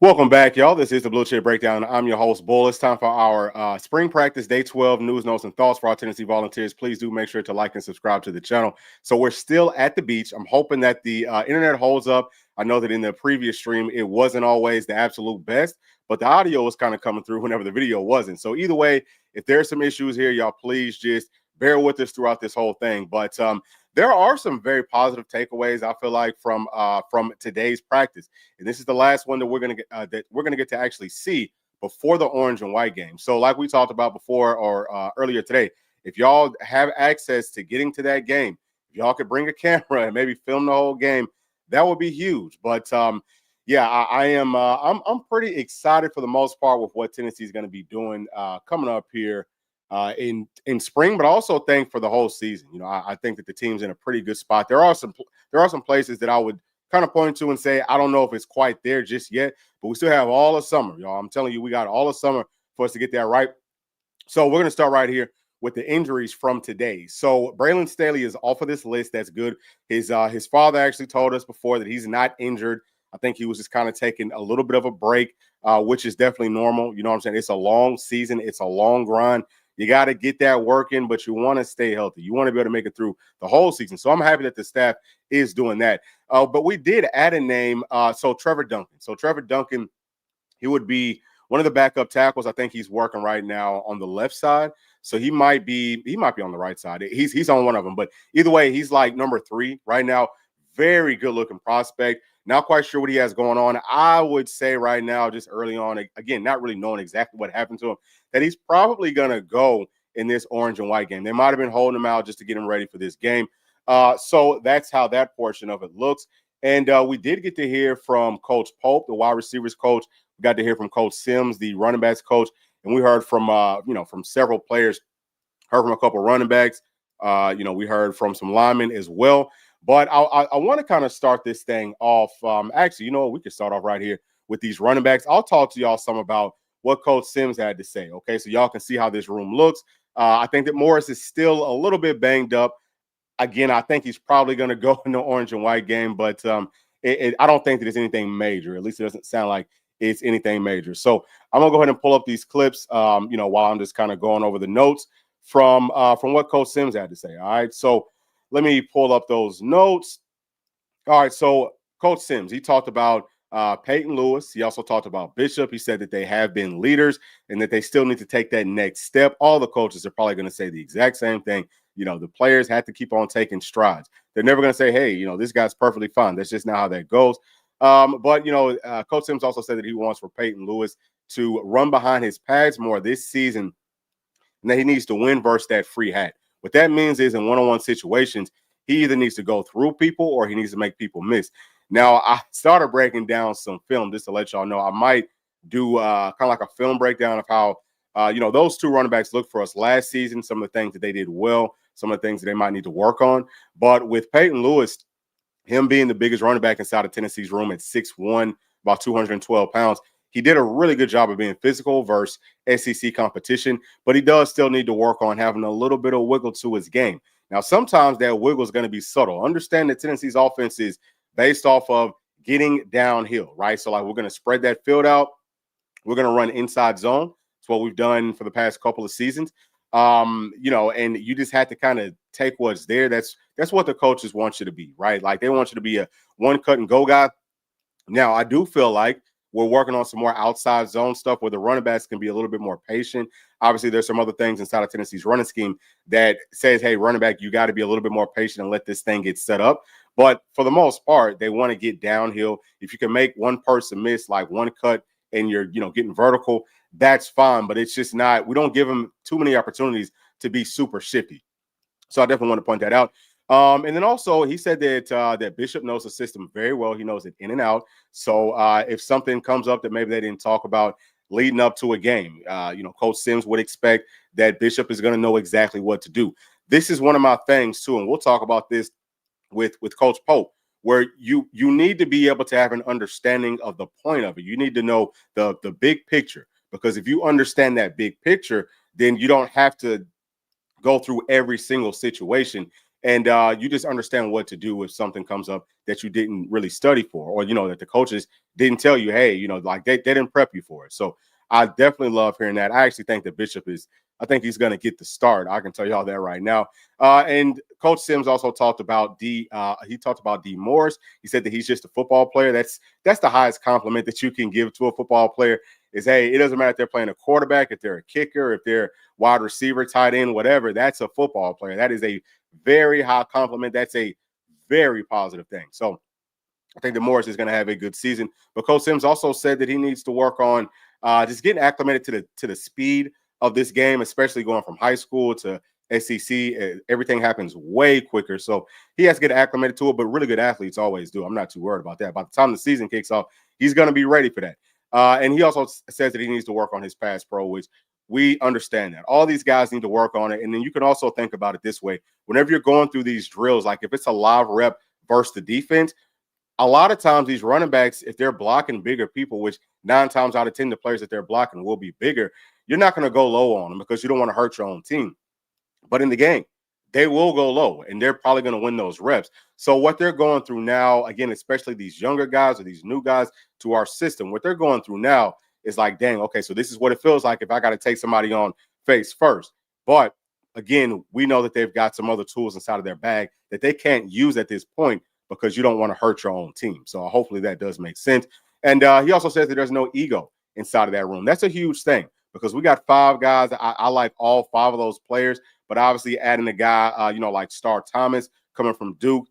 Welcome back, y'all. This is the Bluechip Breakdown. I'm your host, Bull. It's time for our spring practice, day 12 news, notes, and thoughts for our Tennessee Volunteers. Please do make sure to like and subscribe to the channel. So we're still at the beach. I'm hoping that the internet holds up. I know that in the previous stream, it wasn't always the absolute best, but the audio was kind of coming through whenever the video wasn't. So either way, if there's some issues here, y'all please just bear with us throughout this whole thing. But there are some very positive takeaways, I feel like, from today's practice. And this is the last one that we're gonna get to actually see before the orange and white game. So, like we talked about before or earlier today, if y'all have access to getting to that game, if y'all could bring a camera and maybe film the whole game, that would be huge. But yeah, I am. I'm pretty excited for the most part with what Tennessee is going to be doing coming up here in spring, but also think for the whole season. You know, I think that the team's in a pretty good spot. There are some places that I would kind of point to and say, I don't know if it's quite there just yet, but we still have all of summer, y'all. I'm telling you, we got all of summer for us to get that right. So we're going to start right here with the injuries from today. So Braylon Staley is off of this list. That's good. His father actually told us before that he's not injured. I think he was just kind of taking a little bit of a break, which is definitely normal. You know what I'm saying? It's a long season. It's a long grind. You got to get that working, but you want to stay healthy. You want to be able to make it through the whole season. So I'm happy that the staff is doing that. But we did add a name. So Trevor Duncan. So Trevor Duncan, he would be one of the backup tackles. I think he's working right now on the left side. So he might be on the right side. He's on one of them. But either way, he's like number 3 right now. Very good looking prospect. Not quite sure what he has going on. I would say right now, just early on, again, not really knowing exactly what happened to him, that he's probably going to go in this orange and white game. They might have been holding him out just to get him ready for this game. So that's how that portion of it looks. And we did get to hear from Coach Pope, the wide receivers coach. We got to hear from Coach Sims, the running backs coach. And we heard from, from several players, heard from a couple running backs. We heard from some linemen as well. But I want to kind of start this thing off. Actually, you know what? We could start off right here with these running backs. I'll talk to y'all some about what Coach Sims had to say. Okay, so y'all can see how this room looks. I think that Morris is still a little bit banged up. Again, I think he's probably going to go in the orange and white game, but I don't think that it's anything major. At least it doesn't sound like it's anything major. So I'm going to go ahead and pull up these clips, while I'm just kind of going over the notes from what Coach Sims had to say. All right, so let me pull up those notes. All right, so Coach Sims, he talked about Peyton Lewis. He also talked about Bishop. He said that they have been leaders and that they still need to take that next step. All the coaches are probably going to say the exact same thing. You know, the players have to keep on taking strides. They're never going to say, hey, this guy's perfectly fine. That's just not how that goes. But Coach Sims also said that he wants for Peyton Lewis to run behind his pads more this season and that he needs to win versus that free hat. What that means is in one-on-one situations, he either needs to go through people or he needs to make people miss. Now, I started breaking down some film just to let y'all know. I might do kind of like a film breakdown of how, those two running backs looked for us last season, some of the things that they did well, some of the things that they might need to work on. But with Peyton Lewis, him being the biggest running back inside of Tennessee's room at 6'1", about 212 pounds, he did a really good job of being physical versus SEC competition, but he does still need to work on having a little bit of wiggle to his game. Now, sometimes that wiggle is going to be subtle. Understand that Tennessee's offense is based off of getting downhill, right? So, like, we're going to spread that field out. We're going to run inside zone. It's what we've done for the past couple of seasons. And you just have to kind of take what's there. That's what the coaches want you to be, right? Like, they want you to be a one cut and go guy. Now, I do feel like we're working on some more outside zone stuff where the running backs can be a little bit more patient. Obviously, there's some other things inside of Tennessee's running scheme that says, hey, running back, you got to be a little bit more patient and let this thing get set up. But for the most part, they want to get downhill. If you can make one person miss, like one cut, and you're, getting vertical, that's fine. But it's just not, we don't give them too many opportunities to be super shifty. So I definitely want to point that out. And then also he said that Bishop knows the system very well. He knows it in and out. So if something comes up that maybe they didn't talk about leading up to a game, Coach Sims would expect that Bishop is going to know exactly what to do. This is one of my things too, and we'll talk about this with Coach Pope, where you need to be able to have an understanding of the point of it. You need to know the big picture, because if you understand that big picture, then you don't have to go through every single situation And you just understand what to do if something comes up that you didn't really study for, or, that the coaches didn't tell you, hey, like they didn't prep you for it. So I definitely love hearing that. I actually think that I think he's going to get the start. I can tell y'all that right now. And Coach Sims also talked about he talked about D Morris. He said that he's just a football player. That's the highest compliment that you can give to a football player is, hey, it doesn't matter if they're playing a quarterback, if they're a kicker, if they're wide receiver, tight end, whatever. That's a football player. That is a very high compliment. That's a very positive thing. So I think that Morris is going to have a good season. But Coach Sims also said that he needs to work on just getting acclimated to the speed of this game, especially going from high school to SEC. Everything happens way quicker. So he has to get acclimated to it, but really good athletes always do. I'm not too worried about that. By the time the season kicks off, he's going to be ready for that. And he also says that he needs to work on his pass pro, which we understand that. All these guys need to work on it. And then you can also think about it this way. Whenever you're going through these drills, like if it's a live rep versus the defense, a lot of times these running backs, if they're blocking bigger people, which 9 times out of 10, the players that they're blocking will be bigger, you're not going to go low on them because you don't want to hurt your own team. But in the game, they will go low, and they're probably going to win those reps. So what they're going through now, again, especially these younger guys or these new guys to our system, what they're going through now is like, dang, okay, so this is what it feels like if I got to take somebody on face first. But again, we know that they've got some other tools inside of their bag that they can't use at this point because you don't want to hurt your own team. So hopefully that does make sense. And he also says that there's no ego inside of that room. That's a huge thing because we got 5 guys. I like all 5 of those players, but obviously adding a guy, like Star Thomas coming from Duke,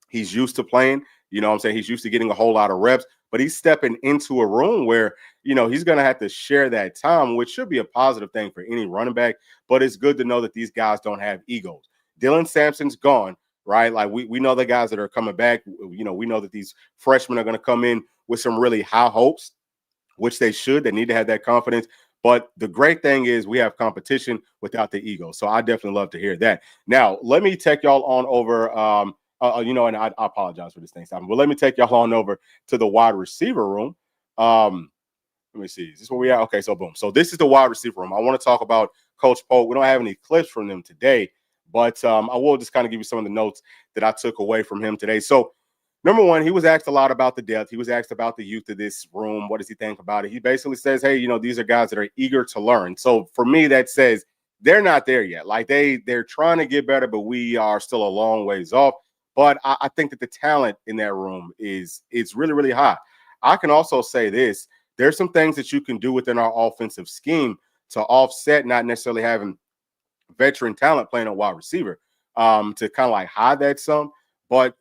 he's used to playing. You know what I'm saying? He's used to getting a whole lot of reps, but he's stepping into a room where, he's going to have to share that time, which should be a positive thing for any running back. But it's good to know that these guys don't have egos. Dylan Sampson's gone, right? Like we know the guys that are coming back. We know that these freshmen are going to come in with some really high hopes, which they should. They need to have that confidence. But the great thing is we have competition without the ego. So I definitely love to hear that. Now, let me take y'all on over. And I apologize for this thing, Simon, but let me take y'all on over to the wide receiver room. Let me see. Is this where we are? Okay, so boom. So this is the wide receiver room. I want to talk about Coach Polk. We don't have any clips from them today, but I will just kind of give you some of the notes that I took away from him today. So number one, he was asked a lot about the depth. He was asked about the youth of this room. What does he think about it? He basically says, hey, these are guys that are eager to learn. So for me, that says they're not there yet. Like they're trying to get better, but we are still a long ways off. But I think that the talent in that room is really, really high. I can also say this. There's some things that you can do within our offensive scheme to offset not necessarily having veteran talent playing a wide receiver to kind of like hide that some. But,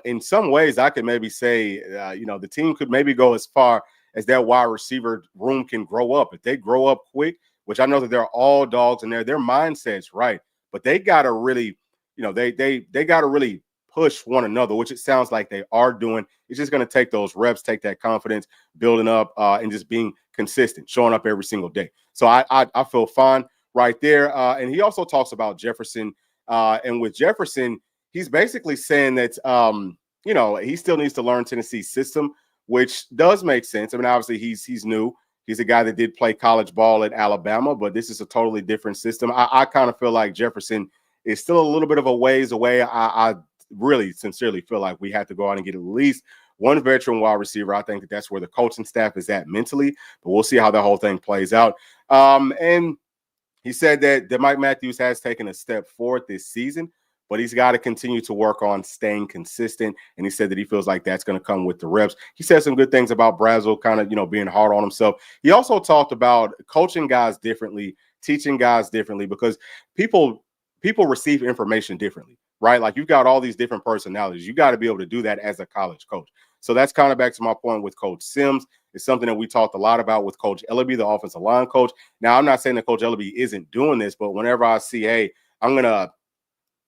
in some ways I could maybe say, the team could maybe go as far as that wide receiver room can grow up. If they grow up quick, which I know that they're all dogs in there, their mindset's right. But they got to really, they got to really push one another, which it sounds like they are doing. It's just going to take those reps, take that confidence, building up, and just being consistent, showing up every single day. So I feel fine right there. And he also talks about Jefferson. And with Jefferson, he's basically saying that, he still needs to learn Tennessee's system, which does make sense. I mean, obviously he's new. He's a guy that did play college ball at Alabama, but this is a totally different system. I kind of feel like Jefferson is still a little bit of a ways away. I really sincerely feel like we have to go out and get at least one veteran wide receiver. I think that's where the coaching staff is at mentally, but we'll see how the whole thing plays out. And he said that Mike Matthews has taken a step forward this season, but he's got to continue to work on staying consistent. And he said that he feels like that's going to come with the reps. He said some good things about Brazel kind of, being hard on himself. He also talked about coaching guys differently, teaching guys differently, because people receive information differently, right? Like you've got all these different personalities. You got to be able to do that as a college coach. So that's kind of back to my point with Coach Sims. It's something that we talked a lot about with Coach Ellaby, the offensive line coach. Now, I'm not saying that Coach Ellaby isn't doing this, but whenever I see, hey, I'm going to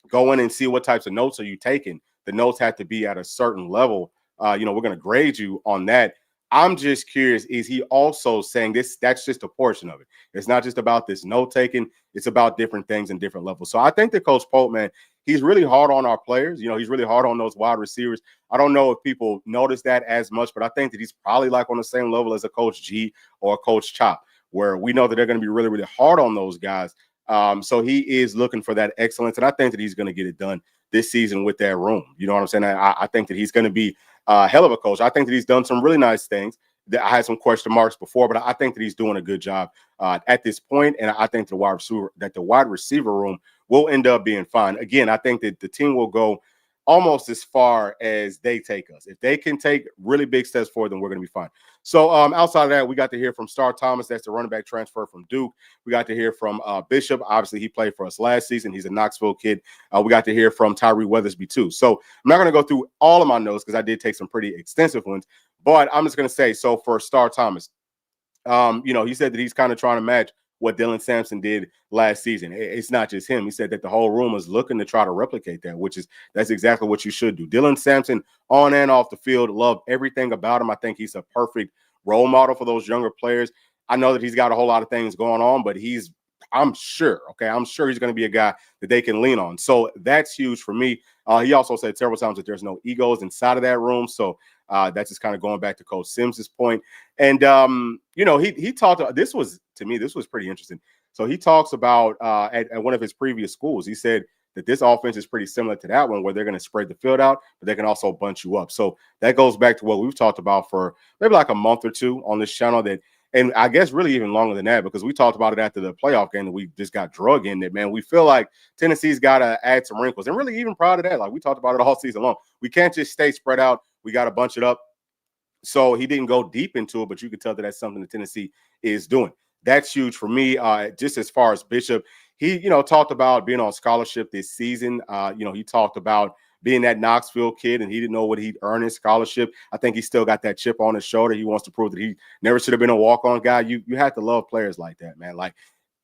go in and see what types of notes are you taking, the notes have to be at a certain level. We're going to grade you on that. I'm just curious, is he also saying this? That's just a portion of it. It's not just about this note taking. It's about different things and different levels. So I think that Coach Polk, man, he's really hard on our players. He's really hard on those wide receivers. I don't know if people notice that as much, but I think that he's probably like on the same level as a Coach G or a Coach Chop, where we know that they're going to be really, really hard on those guys. So he is looking for that excellence, and I think that he's going to get it done this season with that room. You know what I'm saying? I think that he's going to be a hell of a coach. I think that he's done some really nice things. That I had some question marks before, but I think that he's doing a good job at this point, and I think the wide receiver room will end up being fine. Again, I think that the team will go almost as far as they take us. If they can take really big steps forward, then we're going to be fine. So outside of that, we got to hear from Star Thomas. That's the running back transfer from Duke. We got to hear from Bishop. Obviously, he played for us last season. He's a Knoxville kid. We got to hear from Tyree Weathersby too. So I'm not going to go through all of my notes because I did take some pretty extensive ones. But I'm just going to say, so for Star Thomas, he said that he's kind of trying to match what Dylan Sampson did last season. It's not just him. He said that the whole room is looking to try to replicate that, that's exactly what you should do. Dylan Sampson, on and off the field, love everything about him. I think he's a perfect role model for those younger players. I know that he's got a whole lot of things going on, but I'm sure he's going to be a guy that they can lean on. So that's huge for me. He also said several times that there's no egos inside of that room. So that's just kind of going back to Coach Sims's point. And, he talked, this was pretty interesting. So he talks about at one of his previous schools, he said that this offense is pretty similar to that one where they're going to spread the field out, but they can also bunch you up. So that goes back to what we've talked about for maybe like a month or two on this channel and I guess really even longer than that, because we talked about it after the playoff game that we just got drug in it, man. We feel like Tennessee's got to add some wrinkles. And really even prior to that, like we talked about it all season long. We can't just stay spread out. We got to bunch it up. So he didn't go deep into it, but you could tell that that's something that Tennessee is doing. That's huge for me. Just as far as Bishop, he, talked about being on scholarship this season. He talked about being that Knoxville kid, and he didn't know what he'd earn in scholarship. I think he still got that chip on his shoulder. He wants to prove that he never should have been a walk-on guy. You have to love players like that, man. Like,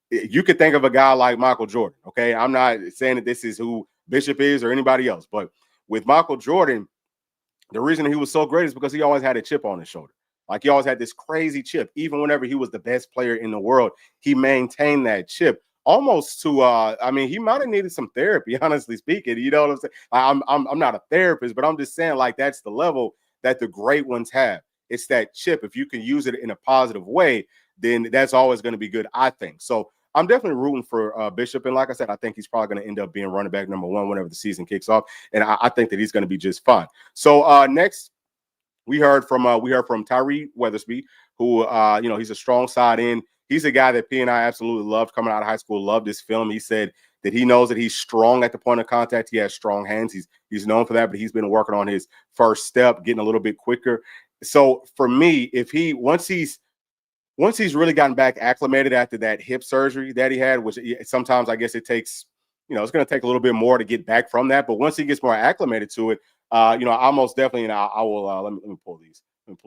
you could think of a guy like Michael Jordan, okay? I'm not saying that this is who Bishop is or anybody else, but with Michael Jordan, the reason he was so great is because he always had a chip on his shoulder. Like, he always had this crazy chip. Even whenever he was the best player in the world, he maintained that chip. Almost to, he might have needed some therapy, honestly speaking. You know what I'm saying? I'm not a therapist, but I'm just saying, like, that's the level that the great ones have. It's that chip. If you can use it in a positive way, then that's always going to be good, I think. So I'm definitely rooting for Bishop. And like I said, I think he's probably going to end up being running back number one whenever the season kicks off. And I think that he's going to be just fine. So next, we heard from Tyree Weathersby, who, he's a strong side end. He's a guy that P and I absolutely loved coming out of high school, loved his film. He said that he knows that he's strong at the point of contact. He has strong hands. He's known for that, but he's been working on his first step, getting a little bit quicker. So for me, once he's really gotten back acclimated after that hip surgery that he had, which sometimes I guess it takes, it's going to take a little bit more to get back from that. But once he gets more acclimated to it, I most definitely, and I will, let me pull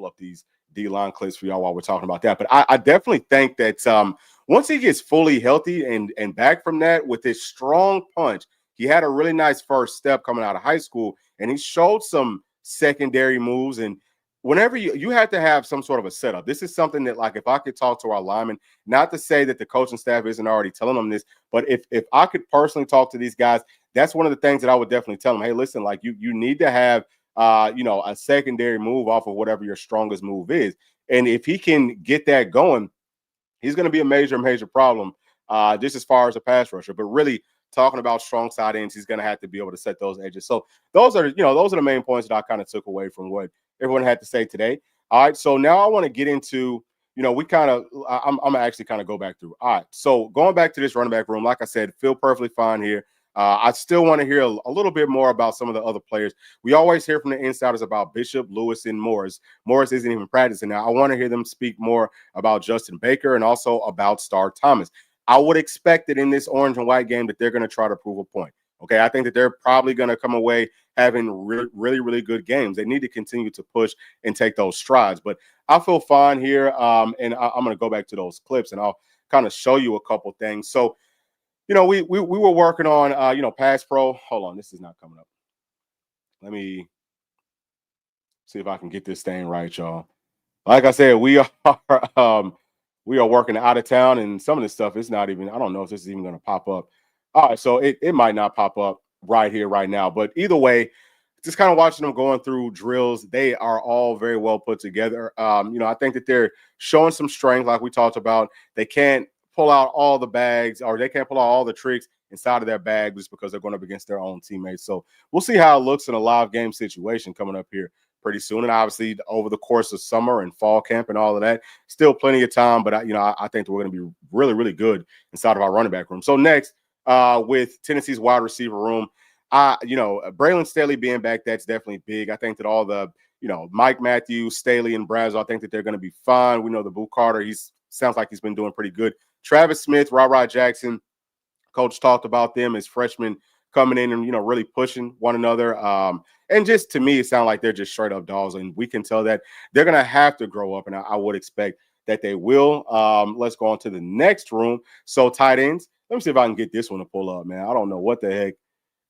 up these D-line clips for y'all while we're talking about that. But I definitely think that once he gets fully healthy and back from that with his strong punch, he had a really nice first step coming out of high school, and he showed some secondary moves. And whenever you have to have some sort of a setup. This is something that, like, if I could talk to our linemen, not to say that the coaching staff isn't already telling them this, but if I could personally talk to these guys, that's one of the things that I would definitely tell them. Hey, listen, like, you need to have a secondary move off of whatever your strongest move is. And if he can get that going, he's going to be a major problem just as far as a pass rusher. But really talking about strong side ends, he's going to have to be able to set those edges. So those are the main points that I kind of took away from what everyone had to say today. All right. So now I want to get into, I'm going to actually kind of go back through. All right. So going back to this running back room, like I said, feel perfectly fine here. I still want to hear a little bit more about some of the other players. We always hear from the insiders about Bishop, Lewis, and Morris. Morris isn't even practicing now. I want to hear them speak more about Justin Baker and also about Star Thomas. I would expect that in this orange and white game that they're going to try to prove a point. Okay, I think that they're probably going to come away having really good games. They need to continue to push and take those strides. But I feel fine here, and I'm going to go back to those clips, and I'll kind of show you a couple things. So, we were working on, Pass Pro. Hold on, this is not coming up. Let me see if I can get this thing right, y'all. Like I said, we are working out of town, and some of this stuff is not even, I don't know if this is even going to pop up. All right, so it might not pop up right here, right now. But either way, just kind of watching them going through drills, they are all very well put together. I think that they're showing some strength, like we talked about. They can't pull out all the bags, or they can't pull out all the tricks inside of their bag just because they're going up against their own teammates. So we'll see how it looks in a live game situation coming up here pretty soon. And obviously over the course of summer and fall camp and all of that, still plenty of time. But I think that we're going to be really, really good inside of our running back room. So next, with Tennessee's wide receiver room, Braylon Staley being back, that's definitely big. I think that all the, Mike Matthews, Staley, and Brazo, I think that they're going to be fine. We know the Boo Carter, sounds like he's been doing pretty good. Travis Smith, Rod Jackson, coach talked about them as freshmen coming in and, really pushing one another. And just to me, it sounds like they're just straight up dogs. And we can tell that they're going to have to grow up. And I would expect that they will. Let's go on to the next room. So tight ends. Let me see if I can get this one to pull up, man. I don't know what the heck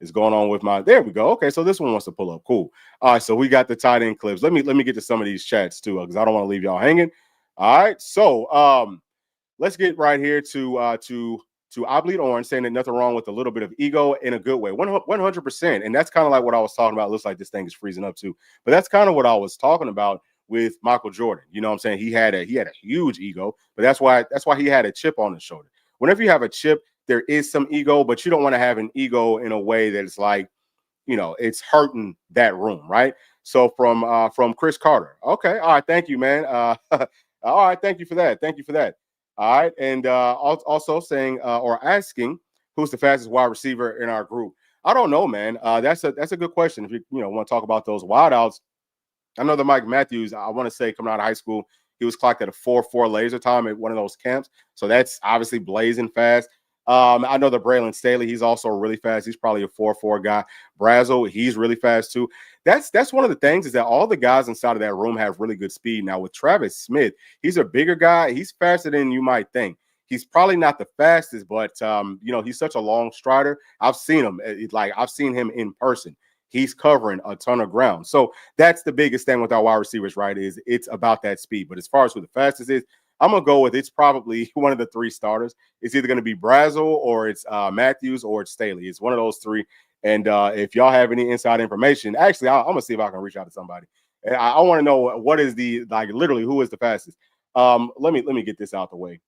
is going on with there we go. Okay, so this one wants to pull up. Cool. All right, so we got the tight end clips. Let me get to some of these chats too, because I don't want to leave y'all hanging. All right, so let's get right here to I Bleed Orange saying that nothing wrong with a little bit of ego in a good way. 100%. And that's kind of like what I was talking about. It looks like this thing is freezing up too. But that's kind of what I was talking about with Michael Jordan. You know what I'm saying? He had a huge ego, but that's why he had a chip on his shoulder. Whenever you have a chip, there is some ego, but you don't want to have an ego in a way that it's like, it's hurting that room, right? So from Chris Carter. Okay. All right. Thank you, man. All right. Thank you for that. All right. And also saying or asking who's the fastest wide receiver in our group. I don't know, man. That's a good question. If you want to talk about those wideouts, I know that Mike Matthews, I want to say coming out of high school, he was clocked at a 4.4 laser time at one of those camps. So that's obviously blazing fast. I know that Braylon Staley, he's also really fast. He's probably a 4.4 guy. Brazo, he's really fast too. That's one of the things is that all the guys inside of that room have really good speed. Now with Travis Smith, he's a bigger guy. He's faster than you might think. He's probably not the fastest, but he's such a long strider. I've seen him. I've seen him in person. He's covering a ton of ground. So that's the biggest thing with our wide receivers, right, is it's about that speed. But as far as who the fastest is, I'm going to go with it's probably one of the three starters. It's either going to be Brazo or it's Matthews or it's Staley. It's one of those three. And if y'all have any inside information, actually, I'm going to see if I can reach out to somebody. And I want to know what is literally who is the fastest. Let me get this out the way.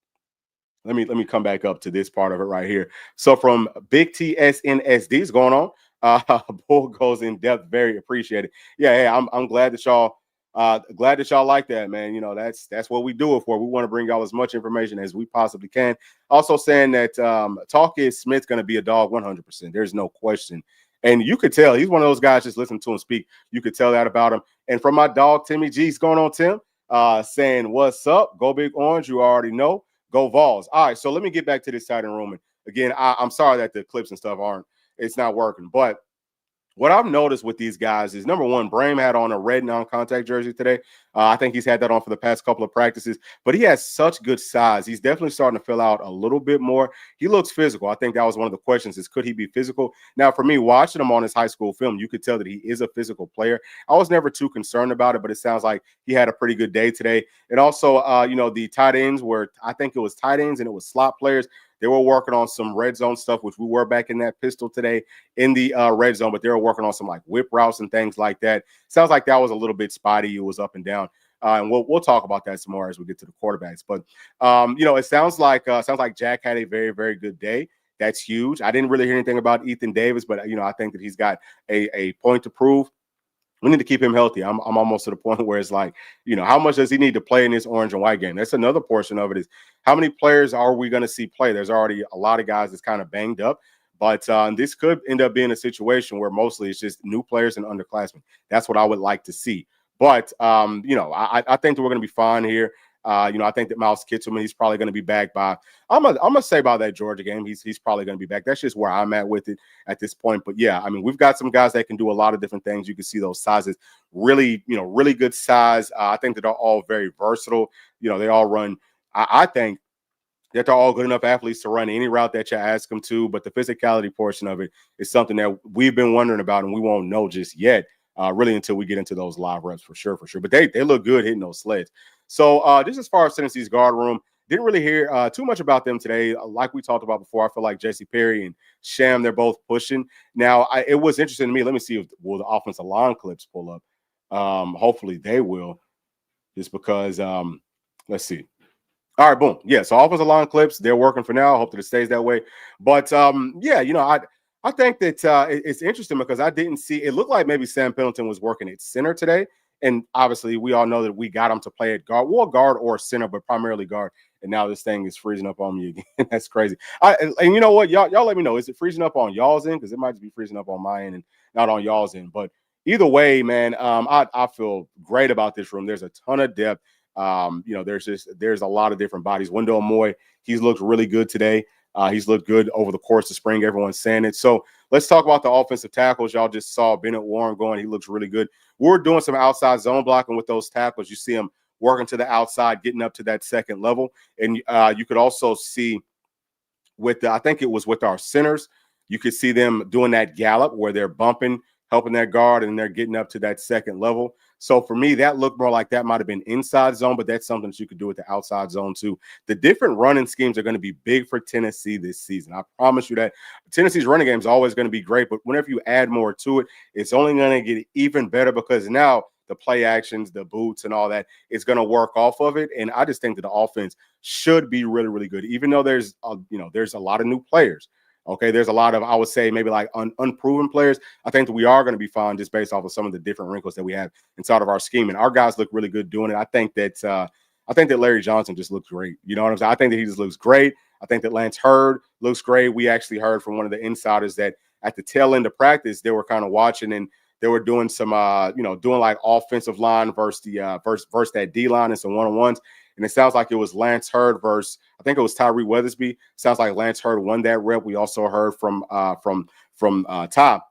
Let me come back up to this part of it right here. So from Big TSNSD is going on. Bull goes in depth, very appreciated. Yeah, hey, I'm glad that y'all like that, man. That's what we do it for. We want to bring y'all as much information as we possibly can. Also saying that Talk is Smith's going to be a dog 100%. There's no question. And you could tell he's one of those guys, just listen to him speak. You could tell that about him. And from my dog, Timmy G's going on, Tim, saying, what's up? Go Big Orange. You already know. Go Vols. All right, so let me get back to this tight end room. And again, I'm sorry that the clips and stuff it's not working. But what I've noticed with these guys is, number one, Brame had on a red non-contact jersey today. I think he's had that on for the past couple of practices, but he has such good size. He's definitely starting to fill out a little bit more. He looks physical. I think that was one of the questions is, could he be physical? Now, for me, watching him on his high school film, you could tell that he is a physical player. I was never too concerned about it, but it sounds like he had a pretty good day today. And also, the tight ends I think it was tight ends and it was slot players. They were working on some red zone stuff, which we were back in that pistol today in the red zone, but they were working on some like whip routes and things like that. Sounds like that was a little bit spotty. It was up and down. And we'll talk about that some more as we get to the quarterbacks. But, it sounds like Jack had a very, very good day. That's huge. I didn't really hear anything about Ethan Davis, but, I think that he's got a point to prove. We need to keep him healthy. I'm almost to the point where it's like, how much does he need to play in this orange and white game? That's another portion of it is how many players are we going to see play? There's already a lot of guys that's kind of banged up, but this could end up being a situation where mostly it's just new players and underclassmen. That's what I would like to see. But, I think that we're going to be fine here. I think that Miles Kitselman, he's probably going to be back by, I'm gonna say by that Georgia game, he's probably going to be back. That's just where I'm at with it at this point. But yeah, we've got some guys that can do a lot of different things. You can see those sizes, really good size. I think that they're all very versatile. They all run. I think that they're all good enough athletes to run any route that you ask them to. But the physicality portion of it is something that we've been wondering about, and we won't know just yet. Really until we get into those live reps for sure. But they look good hitting those sleds. So just as far as Tennessee's guard room, didn't really hear too much about them today. Like we talked about before, I feel like J.C. Perry and Sham, they're both pushing. Now, it was interesting to me. Let me see if will the offensive line clips pull up. Hopefully they will, just because let's see. All right, boom. Yeah, so offensive line clips, they're working for now. I hope that it stays that way. But yeah, I think that it's interesting because I didn't see it looked like maybe Sam Pendleton was working at center today. And obviously, we all know that we got him to play at guard or center, but primarily guard. And now this thing is freezing up on me again. That's crazy. And you know what? Y'all let me know. Is it freezing up on y'all's end? Because it might just be freezing up on my end and not on y'all's end. But either way, man, I feel great about this room. There's a ton of depth. There's a lot of different bodies. Wendell Moy, he's looked really good today. He's looked good over the course of spring. Everyone's saying it. So let's talk about the offensive tackles. Y'all just saw Bennett Warren going. He looks really good. We're doing some outside zone blocking with those tackles. You see him working to the outside, getting up to that second level. And you could also see I think it was with our centers, you could see them doing that gallop where they're bumping, helping that guard, and they're getting up to that second level. So for me, that looked more like that might have been inside zone, but that's something that you could do with the outside zone too. The different running schemes are going to be big for Tennessee this season. I promise you that. Tennessee's running game is always going to be great, but whenever you add more to it, it's only going to get even better because now the play actions, the boots, and all that is going to work off of it. And I just think that the offense should be really, really good, even though there's a lot of new players. Okay, there's a lot of, I would say, maybe like unproven players. I think that we are going to be fine just based off of some of the different wrinkles that we have inside of our scheme. And our guys look really good doing it. I think that Larry Johnson just looks great. You know what I'm saying? I think that he just looks great. I think that Lance Hurd looks great. We actually heard from one of the insiders that at the tail end of practice, they were kind of watching and they were doing some, doing like offensive line versus that D line and some one-on-ones. And it sounds like it was Lance Hurd versus, I think it was Tyree Weathersby. Sounds like Lance Hurd won that rep. We also heard from Top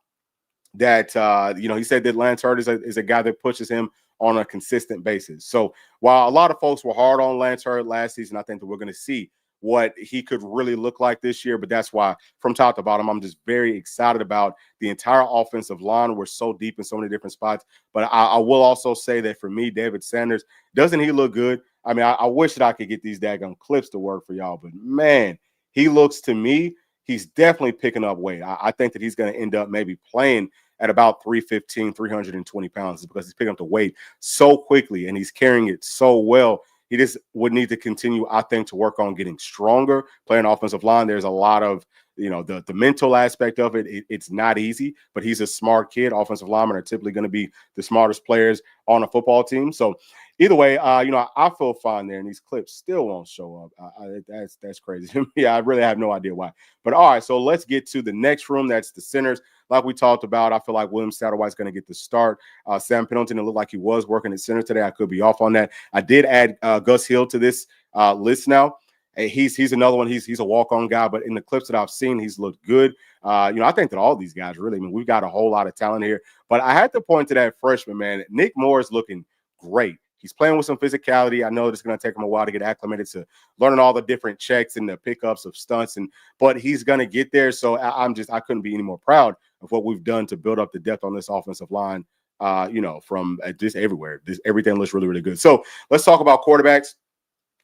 that, he said that Lance Hurd is a guy that pushes him on a consistent basis. So while a lot of folks were hard on Lance Hurd last season, I think that we're going to see what he could really look like this year. But that's why from top to bottom, I'm just very excited about the entire offensive line. We're so deep in so many different spots. But I will also say that for me, David Sanders, doesn't he look good? I mean, I wish that I could get these daggone clips to work for y'all, but man, he looks to me, he's definitely picking up weight. I think that he's going to end up maybe playing at about 315, 320 pounds because he's picking up the weight so quickly and he's carrying it so well. He just would need to continue, I think, to work on getting stronger, playing offensive line. There's a lot of, the mental aspect of it. It's not easy, but he's a smart kid. Offensive linemen are typically going to be the smartest players on a football team. So either way, I feel fine there, and these clips still won't show up. That's crazy to me. I really have no idea why. But all right, so let's get to the next room. That's the centers. Like we talked about, I feel like William Satterwhite's going to get the start. Sam Pendleton, it looked like he was working at center today. I could be off on that. I did add Gus Hill to this list now. He's another one. He's a walk-on guy, but in the clips that I've seen, he's looked good. I think that all these guys really, we've got a whole lot of talent here. But I had to point to that freshman, man. Nick Moore is looking great. He's playing with some physicality. I know it's going to take him a while to get acclimated to learning all the different checks and the pickups of stunts, but he's going to get there. So I couldn't be any more proud of what we've done to build up the depth on this offensive line. From just everywhere. Everything looks really, really good. So let's talk about quarterbacks.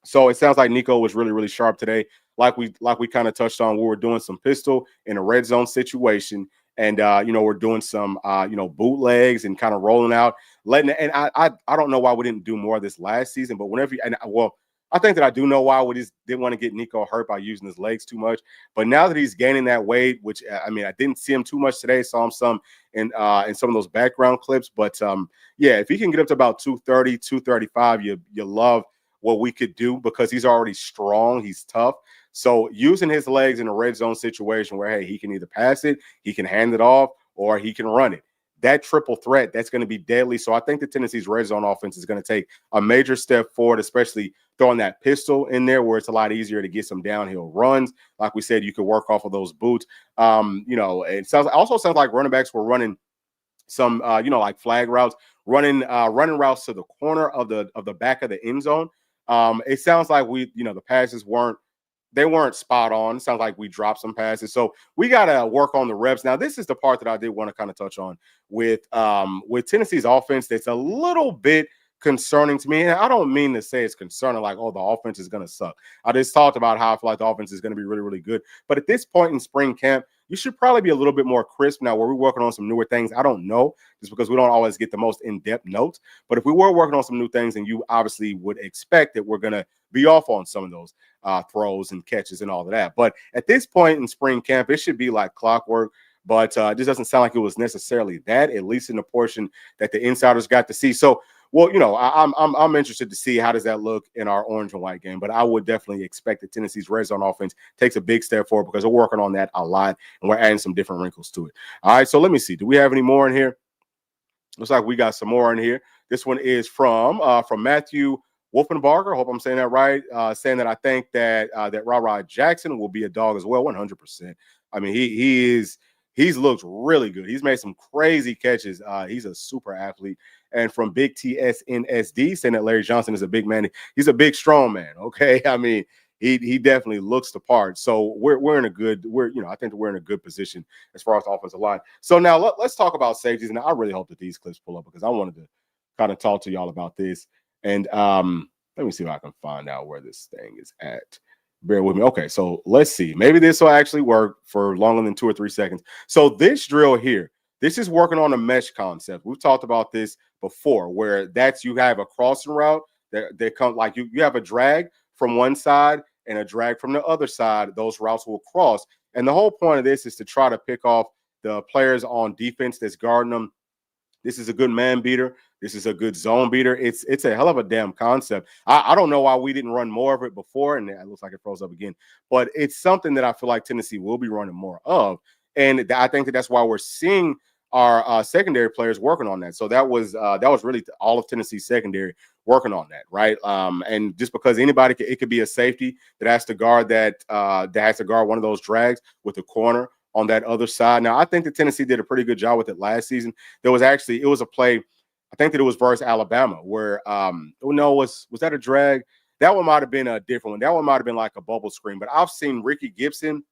So it sounds like Nico was really, really sharp today. Like we kind of touched on, we were doing some pistol in a red zone situation. And, we're doing some, bootlegs and kind of rolling out, I don't know why we didn't do more of this last season, but I think that I do know why we just didn't want to get Nico hurt by using his legs too much. But now that he's gaining that weight, which, I didn't see him too much today, saw him some in some of those background clips. But, if he can get up to about 230, 235, you love what we could do because he's already strong. He's tough. So using his legs in a red zone situation where, hey, he can either pass it, he can hand it off, or he can run it. That triple threat, that's going to be deadly. So I think the Tennessee's red zone offense is going to take a major step forward, especially throwing that pistol in there where it's a lot easier to get some downhill runs. Like we said, you could work off of those boots. It also sounds like running backs were running some, like flag routes, running routes to the corner of the back of the end zone. It sounds like the passes weren't spot on. It sounds like we dropped some passes. So we got to work on the reps. Now, this is the part that I did want to kind of touch on with Tennessee's offense that's a little bit concerning to me. And I don't mean to say it's concerning like, oh, the offense is going to suck. I just talked about how I feel like the offense is going to be really, really good. But at this point in spring camp, you should probably be a little bit more crisp. Now, were we working on some newer things? I don't know, just because we don't always get the most in-depth notes. But if we were working on some new things, then you obviously would expect that we're going to be off on some of those throws and catches and all of that. But at this point in spring camp, it should be like clockwork. But it just doesn't sound like it was necessarily that, at least in the portion that the insiders got to see. So, well, I'm interested to see how does that look in our orange and white game. But I would definitely expect that Tennessee's red zone offense takes a big step forward, because we're working on that a lot and we're adding some different wrinkles to it. All right, so let me see. Do we have any more in here? Looks like we got some more in here. This one is from Matthew Wolfenbarger. Hope I'm saying that right. Saying that I think that Ra Jackson will be a dog as well. 100%. I mean, he's looked really good. He's made some crazy catches. He's a super athlete. And from Big TSNSD, saying that Larry Johnson is a big man. He's a big, strong man. Okay, I mean, he definitely looks the part. So we're in a good I think that we're in a good position as far as offensive line. So now let's talk about safeties. And I really hope that these clips pull up, because I wanted to kind of talk to y'all about this. And let me see if I can find out where this thing is at. Bear with me. Okay, so let's see. Maybe this will actually work for longer than 2 or 3 seconds. So this drill here, this is working on a mesh concept. We've talked about this before, where you have a crossing route that comes like you have a drag from one side and a drag from the other side. Those routes will cross. And the whole point of this is to try to pick off the players on defense that's guarding them. This is a good man beater. This is a good zone beater. It's a hell of a damn concept. I don't know why we didn't run more of it before, and it looks like it froze up again. But it's something that I feel like Tennessee will be running more of, and I think that's why we're seeing our secondary players working on that. So that was really all of Tennessee's secondary working on that, right? And just because it could be a safety that has to guard one of those drags with a corner on that other side. Now, I think that Tennessee did a pretty good job with it last season. It was a play, I think that it was versus Alabama, where was that a drag? That one might have been a different one. That one might have been like a bubble screen. But I've seen Ricky Gibson,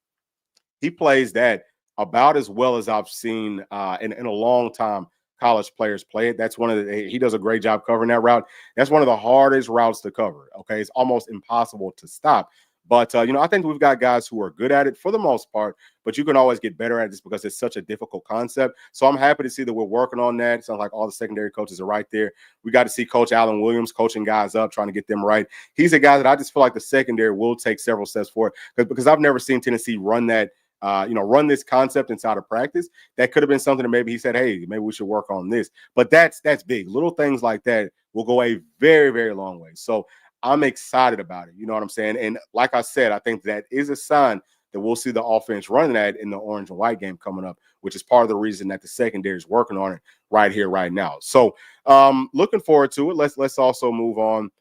he plays that about as well as I've seen in a long time college players play it. He does a great job covering that route. That's one of the hardest routes to cover. Okay, it's almost impossible to stop. But I think we've got guys who are good at it for the most part, but you can always get better at this because it's such a difficult concept. So I'm happy to see that we're working on that. It sounds like all the secondary coaches are right there. We got to see Coach Allen Williams coaching guys up, trying to get them right. He's a guy that I just feel like the secondary will take several steps forward, because I've never seen Tennessee run that. Run this concept inside of practice. That could have been something that maybe he said, hey, maybe we should work on this. But that's big. Little things like that will go a very, very long way. So I'm excited about it. You know what I'm saying? And like I said, I think that is a sign that we'll see the offense running that in the orange and white game coming up, which is part of the reason that the secondary is working on it right here, right now. So looking forward to it. Let's also move on.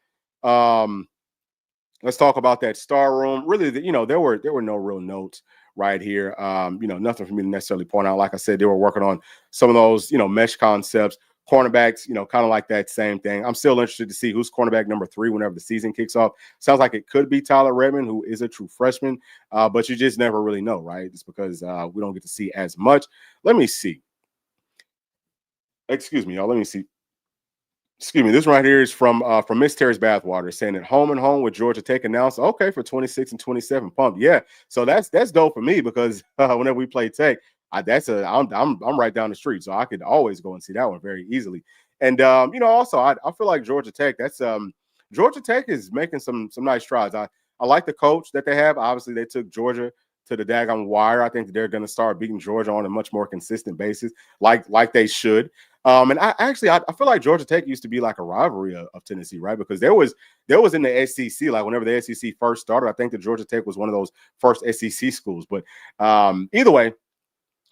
Let's talk about that star room. Really, there were no real notes right here. Nothing for me to necessarily point out. Like I said, they were working on some of those, mesh concepts. Cornerbacks, kind of like that same thing. I'm still interested to see who's cornerback number 3 whenever the season kicks off. Sounds like it could be Tyler Redmond, who is a true freshman, but you just never really know, right? It's because we don't get to see as much. Let me see. Excuse me, y'all. Let me see. Excuse me. This right here is from Miss Terry's Bathwater, saying that home and home with Georgia Tech announced. Okay, for 26 and 27 pump. Yeah, so that's dope for me, because whenever we play Tech, I'm right down the street, so I could always go and see that one very easily. And also I feel like Georgia Tech. Georgia Tech is making some nice strides. I like the coach that they have. Obviously, they took Georgia to the daggone wire. I think that they're going to start beating Georgia on a much more consistent basis, like they should. And I feel like Georgia Tech used to be like a rivalry of Tennessee, right? Because there was in the SEC, like whenever the SEC first started, I think that Georgia Tech was one of those first SEC schools. But either way,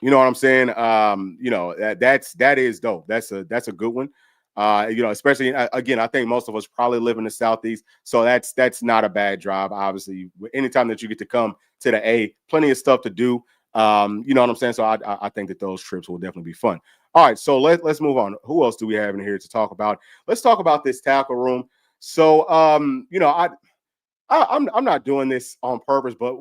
you know what I'm saying? That is dope. That's a good one. Especially again, I think most of us probably live in the Southeast, so that's not a bad drive. Obviously, anytime that you get to come to the A, plenty of stuff to do. You know what I'm saying? So I think that those trips will definitely be fun. All right, so let's move on. Who else do we have in here to talk about? Let's talk about this tackle room. So I'm not doing this on purpose, but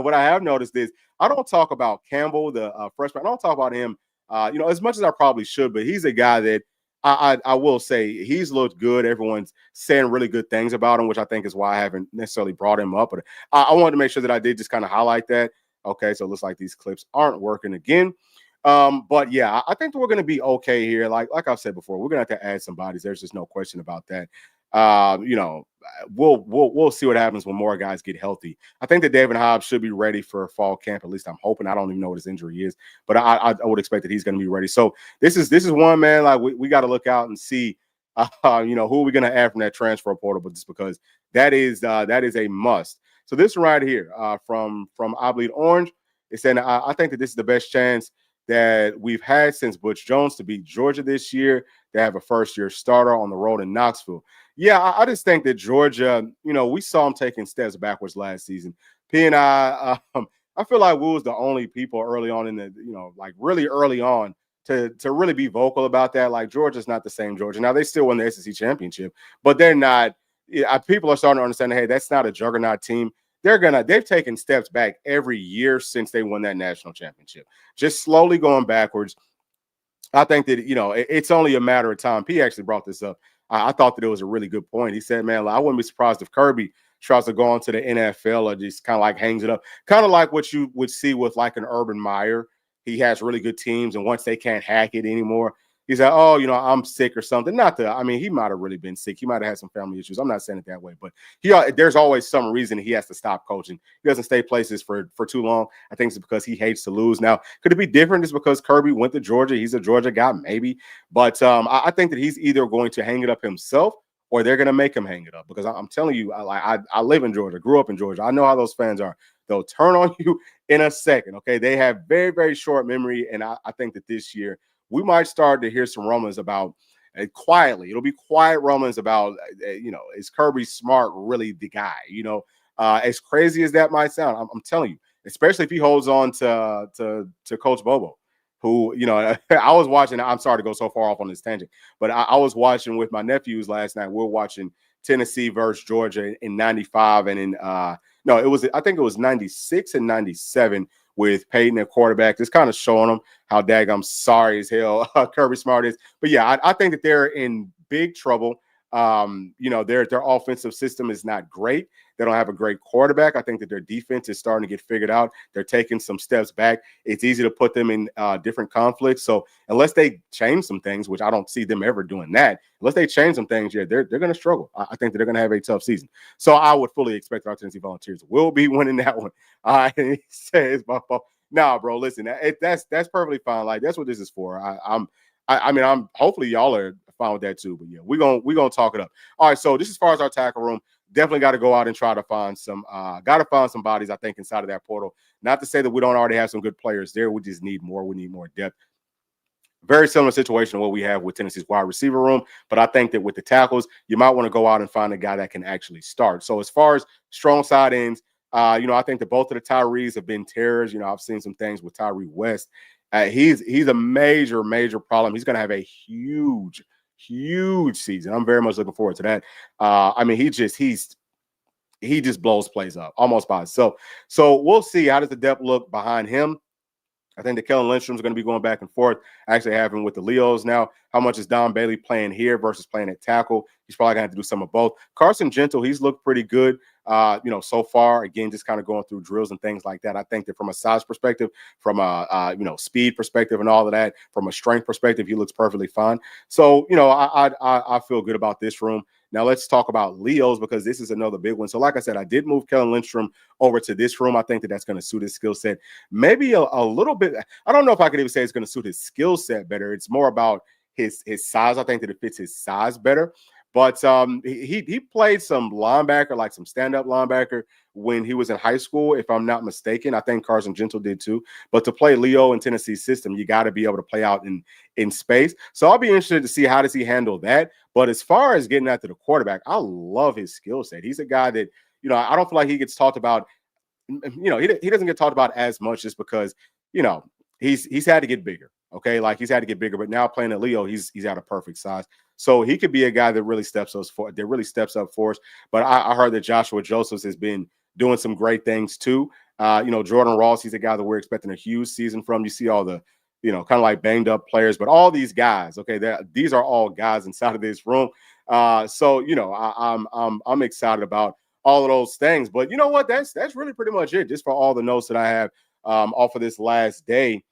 what I have noticed is I don't talk about Campbell, the freshman. I don't talk about him, as much as I probably should. But he's a guy that I will say he's looked good. Everyone's saying really good things about him, which I think is why I haven't necessarily brought him up. But I wanted to make sure that I did just kind of highlight that. Okay, so it looks like these clips aren't working again. But yeah, I think that we're going to be okay here. Like I've said before, we're going to have to add some bodies. There's just no question about that. You know, we'll see what happens when more guys get healthy. I think that David Hobbs should be ready for fall camp. At least I'm hoping. I don't even know what his injury is, but I would expect that he's going to be ready. So this is one, man. Like we got to look out and see. You know, who are we going to add from that transfer portal? But just because that is a must. So this right here, from I Bleed Orange, it's saying I think that this is the best chance that we've had since Butch Jones to beat Georgia this year. They have a first-year starter on the road in Knoxville. Yeah, I just think that Georgia, you know, we saw them taking steps backwards last season. P and I feel like we was the only people early on in the, you know, like really early on to really be vocal about that. Like Georgia's not the same Georgia. Now they still won the SEC championship, but they're not. People are starting to understand, hey, that's not a juggernaut team. They've taken steps back every year since they won that national championship, just slowly going backwards. I think that, you know, it's only a matter of time. P actually brought this up. I thought that it was a really good point. He said, man, I wouldn't be surprised if Kirby tries to go on to the NFL or just kind of like hangs it up. Kind of like what you would see with like an Urban Meyer. He has really good teams, and once they can't hack it anymore, he's like, oh, you know, I'm sick or something. I mean, he might have really been sick. He might have had some family issues. I'm not saying it that way, but there's always some reason he has to stop coaching. He doesn't stay places for too long. I think it's because he hates to lose. Now, could it be different just because Kirby went to Georgia? He's a Georgia guy, maybe. But I think that he's either going to hang it up himself or they're going to make him hang it up, because I'm telling you, I live in Georgia, grew up in Georgia. I know how those fans are. They'll turn on you in a second, okay? They have very, very short memory, and I think that this year we might start to hear some rumors about quietly. It'll be quiet rumors about, you know, is Kirby Smart really the guy? You know, as crazy as that might sound, I'm telling you, especially if he holds on to Coach Bobo, who, you know, I was watching. I'm sorry to go so far off on this tangent, but I was watching with my nephews last night. We're watching Tennessee versus Georgia in '95, and in no, I think it was '96 and '97 with Peyton at quarterback. Just kind of showing them how daggum sorry as hell Kirby Smart is. But yeah, I think that they're in big trouble. You know, their offensive system is not great. They don't have a great quarterback. I think that their defense is starting to get figured out. They're taking some steps back. It's easy to put them in different conflicts. So unless they change some things, which I don't see them ever doing that, unless they change some things, yeah, they're going to struggle. I think that they're going to have a tough season. So I would fully expect our Tennessee Volunteers will be winning that one. He says, nah, bro, listen, that's perfectly fine. Like, that's what this is for. I mean, I'm hopefully y'all are fine with that too. But yeah, we're gonna talk it up. All right, so this as far as our tackle room. Definitely got to go out and try to find some bodies, I think, inside of that portal. Not to say that we don't already have some good players there. We just need more. We need more depth. Very similar situation to what we have with Tennessee's wide receiver room. But I think that with the tackles, you might want to go out and find a guy that can actually start. So as far as strong side ends, you know, I think that both of the Tyrees have been terrors. You know, I've seen some things with Tyree West. He's a major problem. He's going to have a huge season. I'm very much looking forward to that. I mean, he just blows plays up almost by himself. So we'll see, how does the depth look behind him. I think that Kellen Lindstrom's going to be going back and forth. I actually have him with the Leos now. How much is Don Bailey playing here versus playing at tackle? He's probably going to have to do some of both. Carson Gentle, he's looked pretty good, you know, so far. Again, just kind of going through drills and things like that. I think that from a size perspective, from a you know, speed perspective and all of that, from a strength perspective, he looks perfectly fine. So, you know, I feel good about this room. Now let's talk about Leos, because this is another big one. So like I said, I did move Kellen Lindstrom over to this room. I think that that's going to suit his skill set. Maybe a little bit. I don't know if I could even say it's going to suit his skill set better. It's more about his size. I think that it fits his size better. But he played some linebacker, like some stand-up linebacker when he was in high school, if I'm not mistaken. I think Carson Gentle did too. But to play Leo in Tennessee's system, you got to be able to play out in space. So I'll be interested to see how does he handle that. But as far as getting after the quarterback, I love his skill set. He's a guy that, you know, I don't feel like he gets talked about. You know, he doesn't get talked about as much just because, you know, he's had to get bigger. Okay, like he's had to get bigger, but now playing at Leo, he's at a perfect size. So he could be a guy that really steps up for us. But I heard that Joshua Josephs has been doing some great things too. You know, Jordan Ross, he's a guy that we're expecting a huge season from. You see all the, you know, kind of like banged up players, but all these guys, okay, these are all guys inside of this room. So you know, I'm excited about all of those things. But you know what? That's really pretty much it, just for all the notes that I have. off of this last day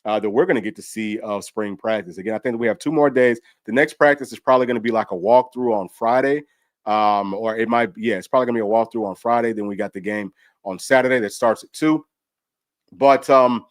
that we're going to get to see of spring practice. Again, I think we have 2 more days. The next practice is probably going to be like a walkthrough on Friday, or it might, yeah, it's probably going to be a walkthrough on Friday. Then we got the game on Saturday that starts at 2. But I'm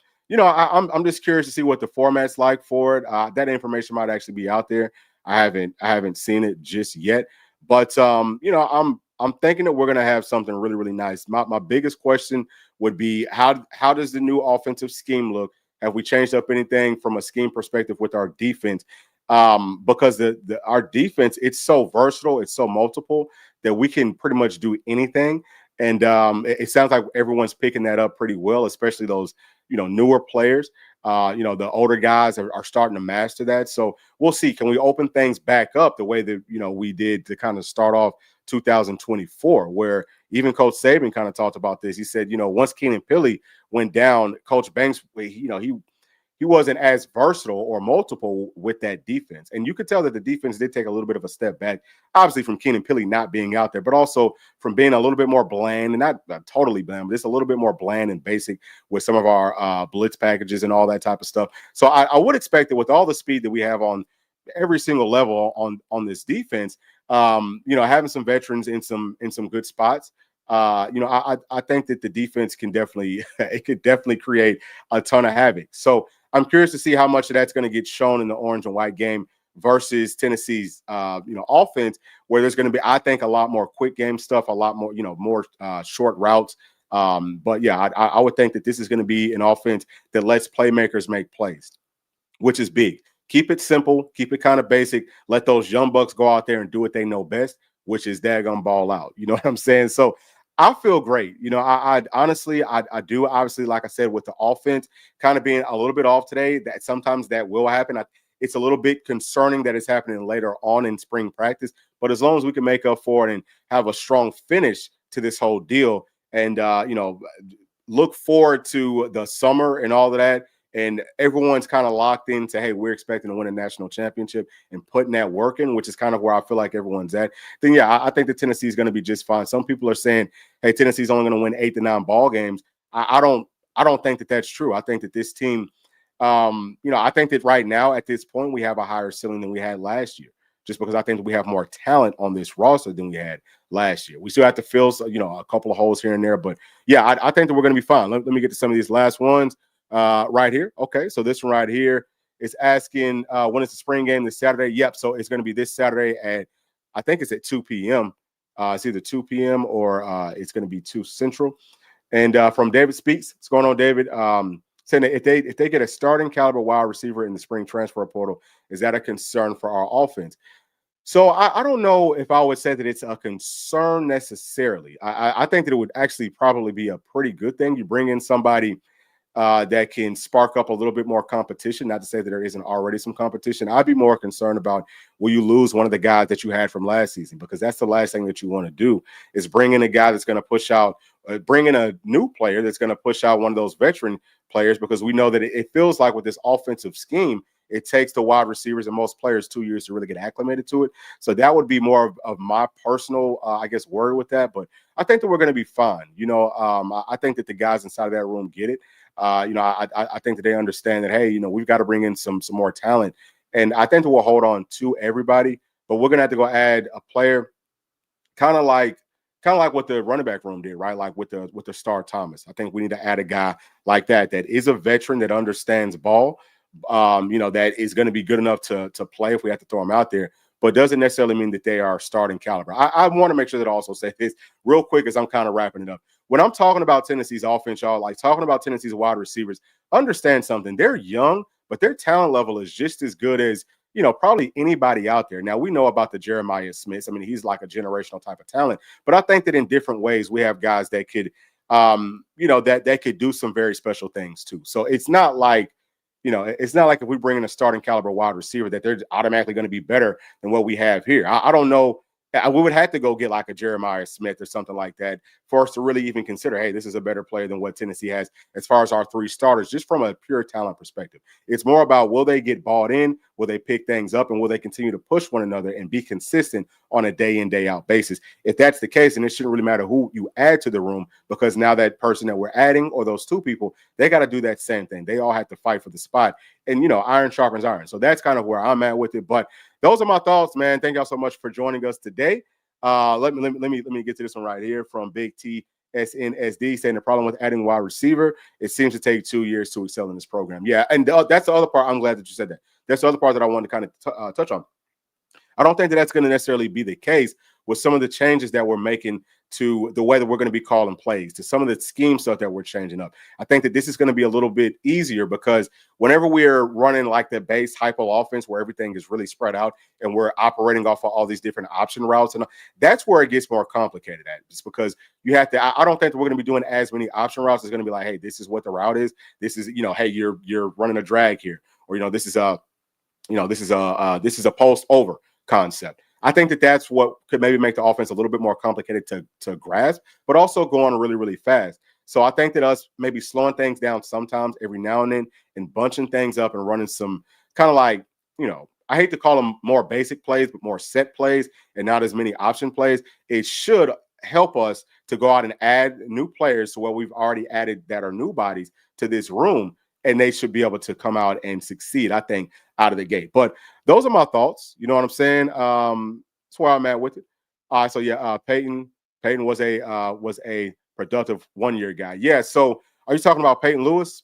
just curious to see what the format's like for it. That information might actually be out there. I haven't seen it just yet. But I'm thinking that we're gonna have something really, really nice. My biggest question would be how does the new offensive scheme look? Have we changed up anything from a scheme perspective with our defense? Because our defense, it's so versatile, it's so multiple that we can pretty much do anything. And it sounds like everyone's picking that up pretty well, especially those, newer players. The older guys are starting to master that. So we'll see. Can we open things back up the way that, we did to kind of start off 2024, where even Coach Saban kind of talked about this. He said, once Keenan Pili went down, Coach Banks, he wasn't as versatile or multiple with that defense. And you could tell that the defense did take a little bit of a step back, obviously from Keenan Pili not being out there, but also from being a little bit more bland, and not totally bland, but just a little bit more bland and basic with some of our blitz packages and all that type of stuff. So I would expect that with all the speed that we have on every single level on this defense, having some veterans in some good spots, I think that the defense can definitely create a ton of havoc. So I'm curious to see how much of that's going to get shown in the orange and white game versus Tennessee's offense, where there's going to be, I think, a lot more quick game stuff, a lot more more short routes. But yeah, I would think that this is going to be an offense that lets playmakers make plays, which is big. Keep it simple, keep it kind of basic. Let those young bucks go out there and do what they know best, which is daggone ball out. You know what I'm saying? So I feel great. I honestly, I do. Obviously, like I said, with the offense kind of being a little bit off today, that sometimes that will happen. It's a little bit concerning that it's happening later on in spring practice. But as long as we can make up for it and have a strong finish to this whole deal, and look forward to the summer and all of that, and everyone's kind of locked into, hey, we're expecting to win a national championship and putting that work in, which is kind of where I feel like everyone's at, then yeah, I think that Tennessee is going to be just fine. Some people are saying, hey, Tennessee's only going to win 8 to 9 ball games. I don't think that that's true. I think that this team, I think that right now at this point we have a higher ceiling than we had last year, just because I think that we have more talent on this roster than we had last year. We still have to fill, a couple of holes here and there, but yeah, I think that we're going to be fine. Let me get to some of these last ones. Right here. Okay, so this one right here is asking when is the spring game this Saturday? Yep, so it's going to be this Saturday at, I think it's at 2 p.m. It's either 2 p.m. or it's going to be 2 Central. And from David Speaks, what's going on, David? Saying that if they get a starting caliber wide receiver in the spring transfer portal, is that a concern for our offense? So I don't know if I would say that it's a concern necessarily. I think that it would actually probably be a pretty good thing. You bring in somebody that can spark up a little bit more competition. Not to say that there isn't already some competition. I'd be more concerned about, will you lose one of the guys that you had from last season? Because that's the last thing that you want to do, is bring in a guy that's going to push out, bring in a new player that's going to push out one of those veteran players, because we know that it feels like with this offensive scheme, it takes the wide receivers and most players 2 years to really get acclimated to it. So that would be more of my personal, worry with that. But I think that we're going to be fine. I think that the guys inside of that room get it. I think that they understand that, hey, we've got to bring in some more talent. And I think that we'll hold on to everybody, but we're going to have to go add a player kind of like what the running back room did, right? Like with the Star Thomas. I think we need to add a guy like that is a veteran, that understands ball, that is going to be good enough to play if we have to throw him out there, but doesn't necessarily mean that they are starting caliber. I want to make sure that I also say this real quick as I'm kind of wrapping it up. When I'm talking about Tennessee's offense, y'all, like talking about Tennessee's wide receivers, understand something. They're young, but their talent level is just as good as, probably anybody out there. Now, we know about the Jeremiah Smiths. I mean, he's like a generational type of talent, but I think that in different ways, we have guys that could, that could do some very special things too. So it's not like, it's not like if we bring in a starting caliber wide receiver that they're automatically going to be better than what we have here. I don't know. we would have to go get like a Jeremiah Smith or something like that for us to really even consider, hey, this is a better player than what Tennessee has as far as our three starters, just from a pure talent perspective. It's more about, will they get bought in? Will they pick things up? And will they continue to push one another and be consistent on a day in, day out basis? If that's the case, then it shouldn't really matter who you add to the room, because now that person that we're adding, or those two people, they got to do that same thing. They all have to fight for the spot. And, iron sharpens iron. So that's kind of where I'm at with it. But those are my thoughts, man. Thank y'all so much for joining us today. Let me get to this one right here from Big T SNSD, saying the problem with adding wide receiver, it seems to take 2 years to excel in this program. Yeah, and that's the other part. I'm glad that you said that. That's the other part that I wanted to kind of touch on. I don't think that that's going to necessarily be the case with some of the changes that we're making to the way that we're going to be calling plays, to some of the scheme stuff that we're changing up. I think that this is going to be a little bit easier, because whenever we're running like the base hypo offense where everything is really spread out and we're operating off of all these different option routes, and that's where it gets more complicated at, just because you have to, I don't think that we're going to be doing as many option routes. It's going to be like, hey, this is what the route is. This is, hey, you're running a drag here, or, this is a post over concept. I think that that's what could maybe make the offense a little bit more complicated to grasp, but also going really, really fast. So I think that us maybe slowing things down sometimes every now and then, and bunching things up and running some kind of like, I hate to call them more basic plays, but more set plays and not as many option plays. It should help us to go out and add new players to what we've already added that are new bodies to this room, and they should be able to come out and succeed, I think, out of the gate. But those are my thoughts. You know what I'm saying? That's where I'm at with it. All right, so yeah, Peyton was a productive 1 year guy. Yeah. So are you talking about Peyton Lewis?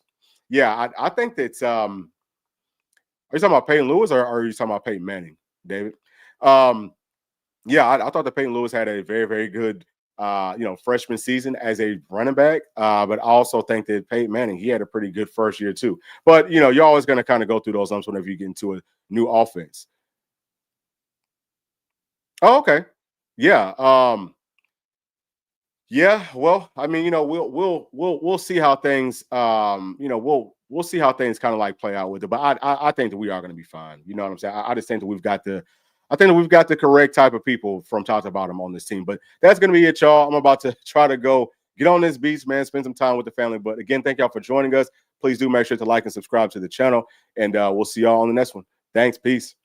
Yeah, I think that's are you talking about Peyton Lewis, or are you talking about Peyton Manning, David? Yeah, I thought that Peyton Lewis had a very, very good freshman season as a running back. But I also think that Peyton Manning, he had a pretty good first year too. But, you're always going to kind of go through those lumps whenever you get into a new offense. Oh, okay. Yeah. Yeah. Well, I mean, we'll see how things, we'll see how things kind of like play out with it. But I think that we are going to be fine. You know what I'm saying? I just think that I think that we've got the correct type of people from top to bottom on this team. But that's going to be it, y'all. I'm about to try to go get on this beach, man, spend some time with the family. But again, thank y'all for joining us. Please do make sure to like and subscribe to the channel. And we'll see y'all on the next one. Thanks. Peace.